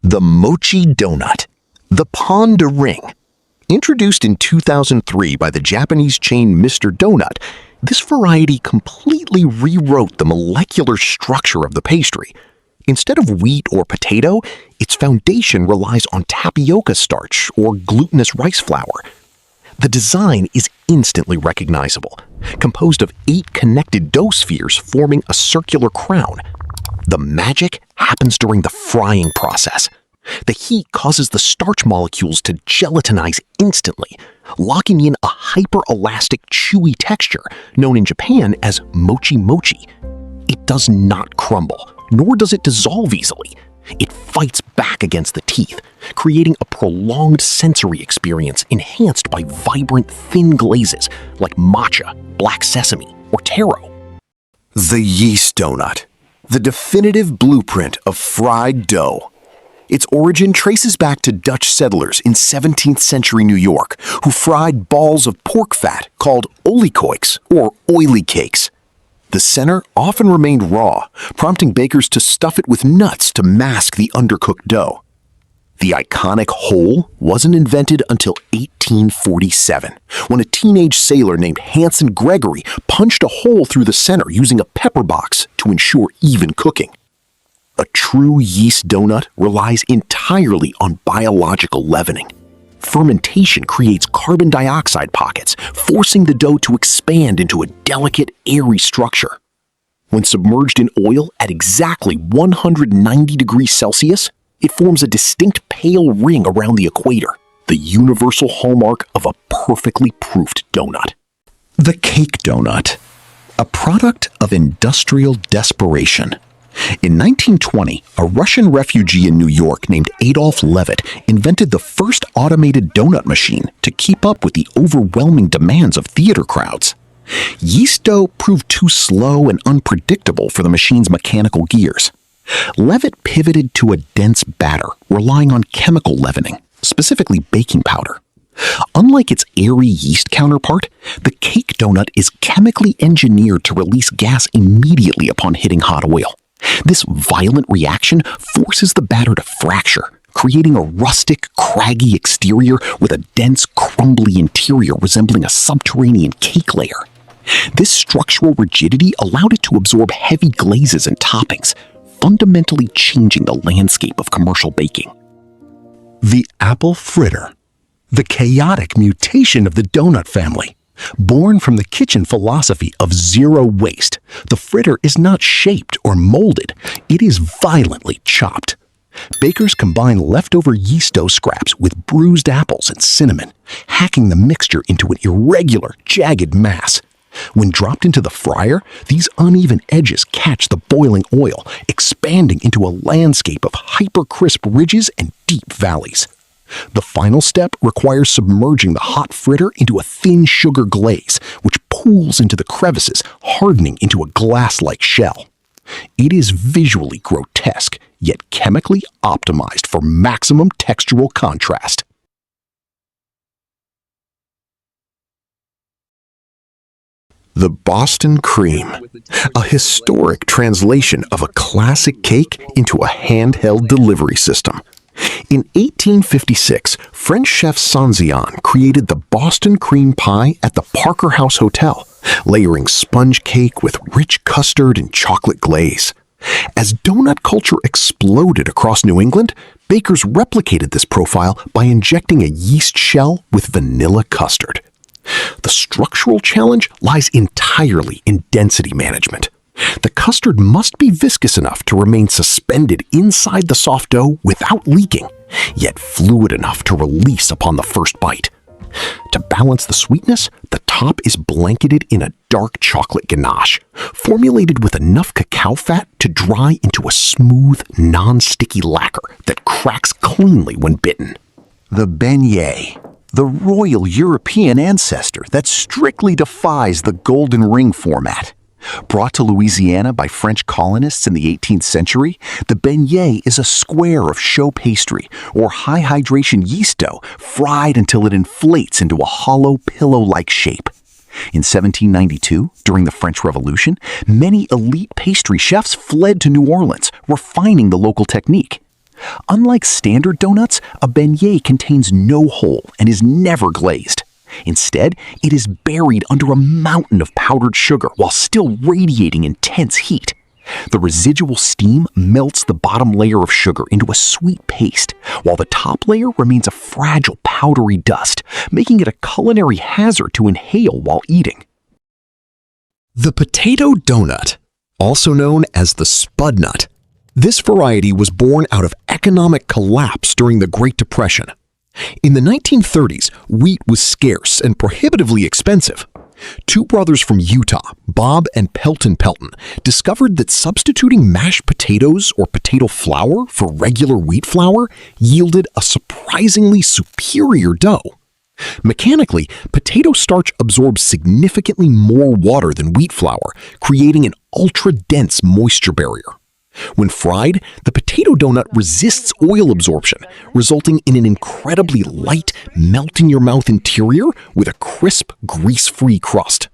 The Mochi Donut. The Pon de Ring. Introduced in 2003 by the Japanese chain Mr. Donut, this variety completely rewrote the molecular structure of the pastry. Instead of wheat or potato, its foundation relies on tapioca starch or glutinous rice flour. The design is instantly recognizable, composed of 8 connected dough spheres forming a circular crown. The magic happens during the frying process. The heat causes the starch molecules to gelatinize instantly, locking in a hyper-elastic, chewy texture known in Japan as mochi mochi. It does not crumble, nor does it dissolve easily. It fights back against the teeth, creating a prolonged sensory experience enhanced by vibrant, thin glazes like matcha, black sesame, or taro. The Yeast Donut, the definitive blueprint of fried dough. Its origin traces back to Dutch settlers in 17th century New York who fried balls of pork fat called oliekoeks or oily cakes. The center often remained raw, prompting bakers to stuff it with nuts to mask the undercooked dough. The iconic hole wasn't invented until 1847, when a teenage sailor named Hanson Gregory punched a hole through the center using a pepper box to ensure even cooking. A true yeast donut relies entirely on biological leavening. Fermentation creates carbon dioxide pockets, forcing the dough to expand into a delicate, airy structure. When submerged in oil at exactly 190 degrees Celsius, it forms a distinct pale ring around the equator, the universal hallmark of a perfectly proofed donut. The cake donut, a product of industrial desperation. In 1920, a Russian refugee in New York named Adolf Levitt invented the first automated donut machine to keep up with the overwhelming demands of theater crowds. Yeast dough proved too slow and unpredictable for the machine's mechanical gears. Levitt pivoted to a dense batter, relying on chemical leavening, specifically baking powder. Unlike its airy yeast counterpart, the cake donut is chemically engineered to release gas immediately upon hitting hot oil. This violent reaction forces the batter to fracture, creating a rustic, craggy exterior with a dense, crumbly interior resembling a subterranean cake layer. This structural rigidity allowed it to absorb heavy glazes and toppings, fundamentally changing the landscape of commercial baking. The apple fritter, the chaotic mutation of the donut family. Born from the kitchen philosophy of zero waste, the fritter is not shaped or molded, it is violently chopped. Bakers combine leftover yeast dough scraps with bruised apples and cinnamon, hacking the mixture into an irregular, jagged mass. When dropped into the fryer, these uneven edges catch the boiling oil, expanding into a landscape of hyper-crisp ridges and deep valleys. The final step requires submerging the hot fritter into a thin sugar glaze, which pools into the crevices, hardening into a glass-like shell. It is visually grotesque, yet chemically optimized for maximum textural contrast. The Boston Cream, a historic translation of a classic cake into a handheld delivery system. In 1856, French chef Saint-Jean created the Boston cream pie at the Parker House Hotel, layering sponge cake with rich custard and chocolate glaze. As donut culture exploded across New England, bakers replicated this profile by injecting a yeast shell with vanilla custard. The structural challenge lies entirely in density management. The custard must be viscous enough to remain suspended inside the soft dough without leaking, yet fluid enough to release upon the first bite. To balance the sweetness, the top is blanketed in a dark chocolate ganache, formulated with enough cacao fat to dry into a smooth, non-sticky lacquer that cracks cleanly when bitten. The beignet, the royal European ancestor that strictly defies the golden ring format. Brought to Louisiana by French colonists in the 18th century, the beignet is a square of show pastry or high-hydration yeast dough fried until it inflates into a hollow pillow-like shape. In 1792, during the French Revolution, many elite pastry chefs fled to New Orleans, refining the local technique. Unlike standard donuts, a beignet contains no hole and is never glazed. Instead, it is buried under a mountain of powdered sugar while still radiating intense heat. The residual steam melts the bottom layer of sugar into a sweet paste, while the top layer remains a fragile, powdery dust, making it a culinary hazard to inhale while eating. The potato donut, also known as the Spudnut. This variety was born out of economic collapse during the Great Depression. In the 1930s, wheat was scarce and prohibitively expensive. Two brothers from Utah, Bob and Pelton, discovered that substituting mashed potatoes or potato flour for regular wheat flour yielded a surprisingly superior dough. Mechanically, potato starch absorbs significantly more water than wheat flour, creating an ultra-dense moisture barrier. When fried, the potato donut resists oil absorption, resulting in an incredibly light, melt-in-your-mouth interior with a crisp, grease-free crust.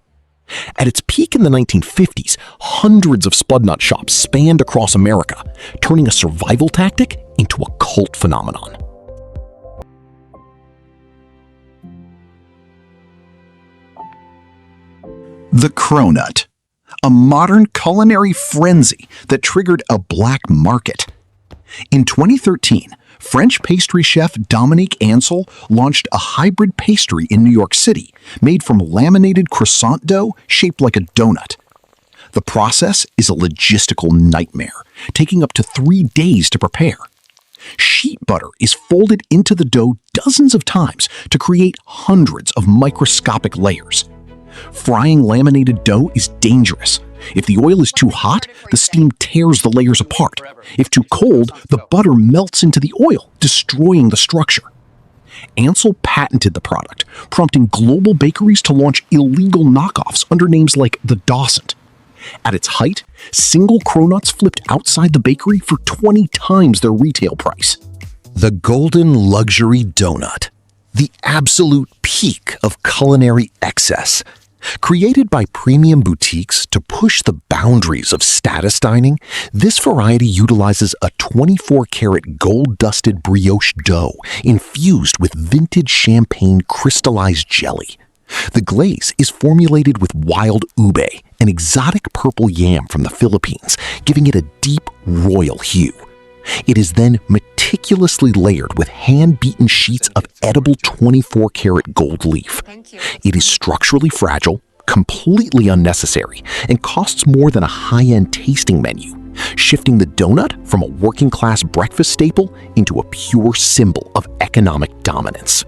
At its peak in the 1950s, hundreds of Spudnut shops spanned across America, turning a survival tactic into a cult phenomenon. The Cronut, a modern culinary frenzy that triggered a black market. In 2013, French pastry chef Dominique Ansel launched a hybrid pastry in New York City made from laminated croissant dough shaped like a donut. The process is a logistical nightmare, taking up to 3 days to prepare. Sheet butter is folded into the dough dozens of times to create hundreds of microscopic layers. Frying laminated dough is dangerous. If the oil is too hot, the steam tears the layers apart. If too cold, the butter melts into the oil, destroying the structure. Ansel patented the product, prompting global bakeries to launch illegal knockoffs under names like the Dawson't. At its height, single cronuts flipped outside the bakery for 20 times their retail price. The golden luxury donut, the absolute peak of culinary excess. Created by premium boutiques to push the boundaries of status dining, this variety utilizes a 24-karat gold-dusted brioche dough infused with vintage champagne crystallized jelly. The glaze is formulated with wild ube, an exotic purple yam from the Philippines, giving it a deep royal hue. It is then meticulously layered with hand-beaten sheets of edible 24-karat gold leaf. It is structurally fragile, completely unnecessary, and costs more than a high-end tasting menu, shifting the donut from a working-class breakfast staple into a pure symbol of economic dominance.